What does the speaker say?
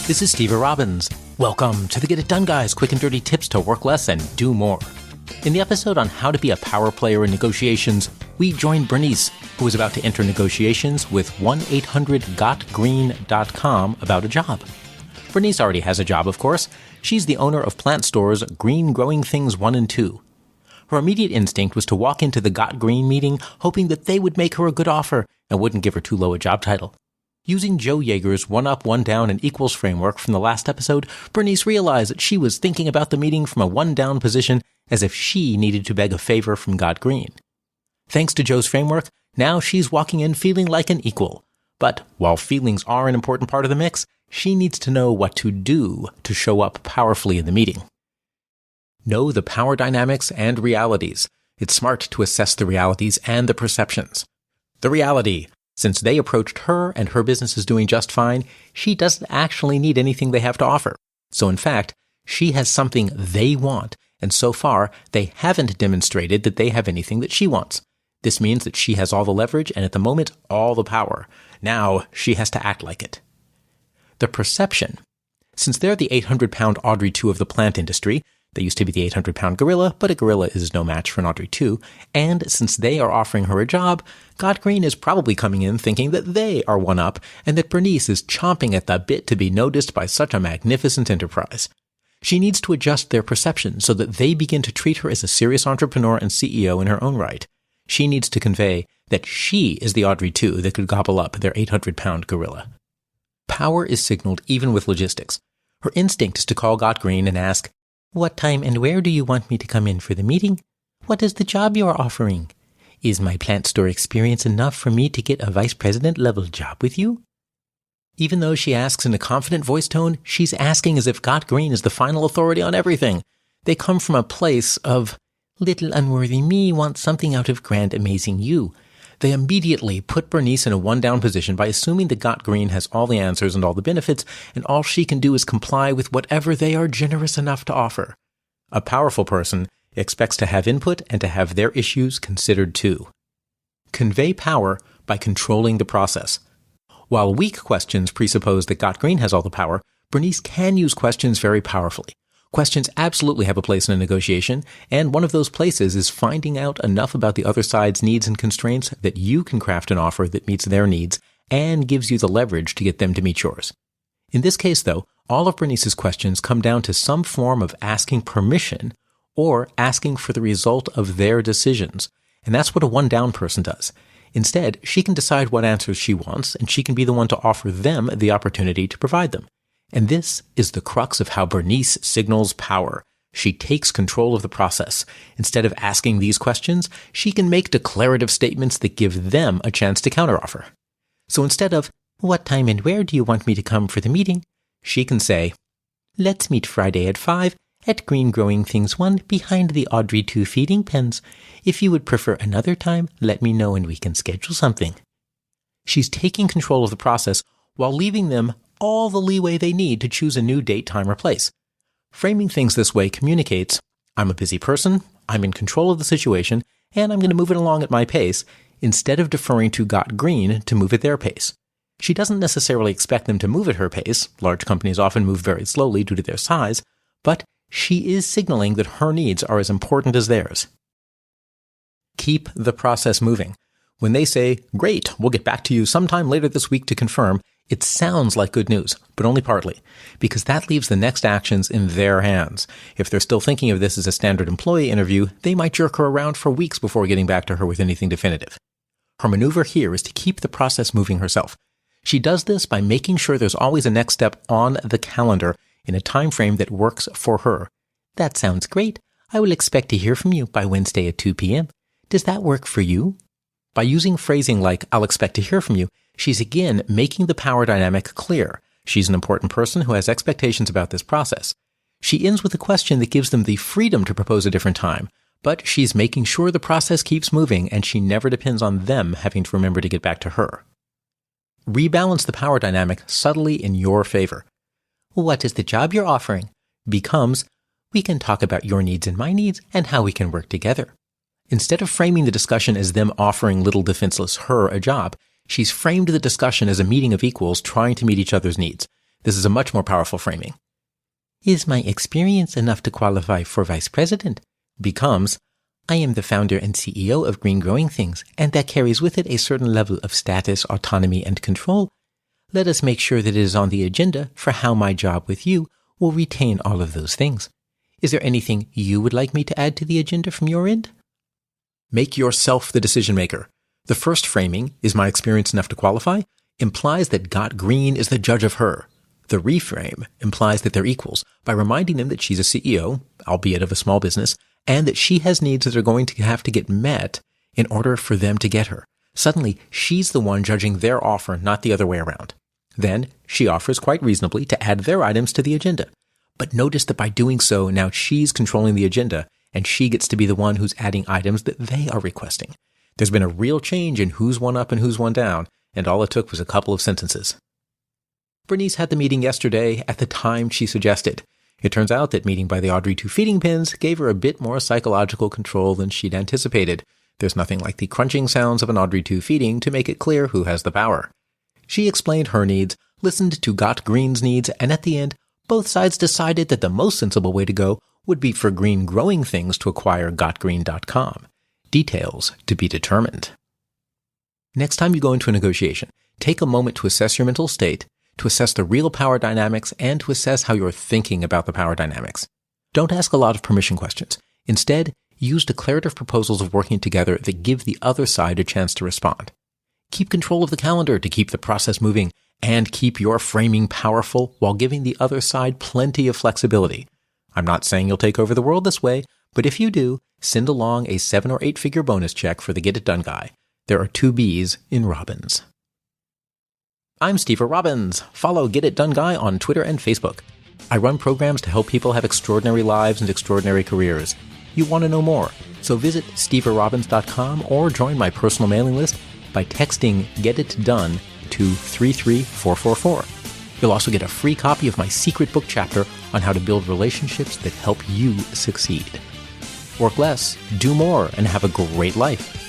This is Steve Robbins. Welcome to the Get It Done Guys, quick and dirty tips to work less and do more. In the episode on how to be a power player in negotiations, we join Bernice, who is about to enter negotiations with 1-800-GOT-GREEN.com about a job. Bernice already has a job, of course. She's the owner of plant stores Green Growing Things 1 and 2. Her immediate instinct was to walk into the Got Green meeting hoping that they would make her a good offer and wouldn't give her too low a job title. Using Joe Yeager's one up, one down, and equals framework from the last episode, Bernice realized that she was thinking about the meeting from a one down position as if she needed to beg a favor from Got Green. Thanks to Joe's framework, now she's walking in feeling like an equal. But while feelings are an important part of the mix, she needs to know what to do to show up powerfully in the meeting. Know the power dynamics and realities. It's smart to assess the realities and the perceptions. The reality: since they approached her and her business is doing just fine, she doesn't actually need anything they have to offer. So in fact, she has something they want, and so far, they haven't demonstrated that they have anything that she wants. This means that she has all the leverage and at the moment, all the power. Now, she has to act like it. The perception. Since they're the 800-pound Audrey 2 of the plant industry, they used to be the 800-pound gorilla, but a gorilla is no match for an Audrey 2. And since they are offering her a job, Got Green is probably coming in thinking that they are one up and that Bernice is chomping at the bit to be noticed by such a magnificent enterprise. She needs to adjust their perception so that they begin to treat her as a serious entrepreneur and CEO in her own right. She needs to convey that she is the Audrey 2 that could gobble up their 800-pound gorilla. Power is signaled even with logistics. Her instinct is to call Got Green and ask, "What time and where do you want me to come in for the meeting? What is the job you are offering? Is my plant store experience enough for me to get a vice president level job with you?" Even though she asks in a confident voice tone, she's asking as if Got Green is the final authority on everything. They come from a place of, "Little unworthy me wants something out of grand amazing you." They immediately put Bernice in a one-down position by assuming that Got Green has all the answers and all the benefits, and all she can do is comply with whatever they are generous enough to offer. A powerful person expects to have input and to have their issues considered too. Convey power by controlling the process. While weak questions presuppose that Got Green has all the power, Bernice can use questions very powerfully. Questions absolutely have a place in a negotiation, and one of those places is finding out enough about the other side's needs and constraints that you can craft an offer that meets their needs and gives you the leverage to get them to meet yours. In this case, though, all of Bernice's questions come down to some form of asking permission or asking for the result of their decisions, and that's what a one-down person does. Instead, she can decide what answers she wants, and she can be the one to offer them the opportunity to provide them. And this is the crux of how Bernice signals power. She takes control of the process. Instead of asking these questions, she can make declarative statements that give them a chance to counteroffer. So instead of, "What time and where do you want me to come for the meeting?" she can say, "Let's meet Friday at 5 at Green Growing Things 1 behind the Audrey 2 feeding pens. If you would prefer another time, let me know and we can schedule something." She's taking control of the process while leaving them all the leeway they need to choose a new date, time, or place. Framing things this way communicates, "I'm a busy person, I'm in control of the situation, and I'm going to move it along at my pace," instead of deferring to Got Green to move at their pace. She doesn't necessarily expect them to move at her pace. Large companies often move very slowly due to their size, but she is signaling that her needs are as important as theirs. Keep the process moving. When they say, "Great, we'll get back to you sometime later this week to confirm," it sounds like good news, but only partly, because that leaves the next actions in their hands. If they're still thinking of this as a standard employee interview, they might jerk her around for weeks before getting back to her with anything definitive. Her maneuver here is to keep the process moving herself. She does this by making sure there's always a next step on the calendar in a time frame that works for her. "That sounds great. I will expect to hear from you by Wednesday at 2 p.m. Does that work for you?" By using phrasing like, "I'll expect to hear from you," she's again making the power dynamic clear. She's an important person who has expectations about this process. She ends with a question that gives them the freedom to propose a different time, but she's making sure the process keeps moving and she never depends on them having to remember to get back to her. Rebalance the power dynamic subtly in your favor. "What is the job you're offering?" becomes, "We can talk about your needs and my needs and how we can work together." Instead of framing the discussion as them offering little defenseless her a job, she's framed the discussion as a meeting of equals trying to meet each other's needs. This is a much more powerful framing. Is my experience enough to qualify for vice president? Becomes, I am the founder and CEO of Green Growing Things, and that carries with it a certain level of status, autonomy, and control. Let us make sure that it is on the agenda for how my job with you will retain all of those things. Is there anything you would like me to add to the agenda from your end? Make yourself the decision maker. The first framing, is my experience enough to qualify, implies that Got Green is the judge of her. The reframe implies that they're equals by reminding them that she's a CEO, albeit of a small business, and that she has needs that are going to have to get met in order for them to get her. Suddenly, she's the one judging their offer, not the other way around. Then, she offers quite reasonably to add their items to the agenda. But notice that by doing so, now she's controlling the agenda, and she gets to be the one who's adding items that they are requesting. There's been a real change in who's one up and who's one down, and all it took was a couple of sentences. Bernice had the meeting yesterday at the time she suggested. It turns out that meeting by the Audrey 2 feeding pins gave her a bit more psychological control than she'd anticipated. There's nothing like the crunching sounds of an Audrey 2 feeding to make it clear who has the power. She explained her needs, listened to Got Green's needs, and at the end, both sides decided that the most sensible way to go would be for Green Growing Things to acquire gotgreen.com. Details to be determined. Next time you go into a negotiation, take a moment to assess your mental state, to assess the real power dynamics, and to assess how you're thinking about the power dynamics. Don't ask a lot of permission questions. Instead, use declarative proposals of working together that give the other side a chance to respond. Keep control of the calendar to keep the process moving, and keep your framing powerful while giving the other side plenty of flexibility. I'm not saying you'll take over the world this way, but if you do, send along a 7 or 8 figure bonus check for the Get It Done guy. There are 2 B's in Robbins. I'm Steve Robbins. Follow Get It Done Guy on Twitter and Facebook. I run programs to help people have extraordinary lives and extraordinary careers. You want to know more, so visit steverobbins.com or join my personal mailing list by texting Get It Done to 33444. You'll also get a free copy of my secret book chapter on how to build relationships that help you succeed. Work less, do more, and have a great life.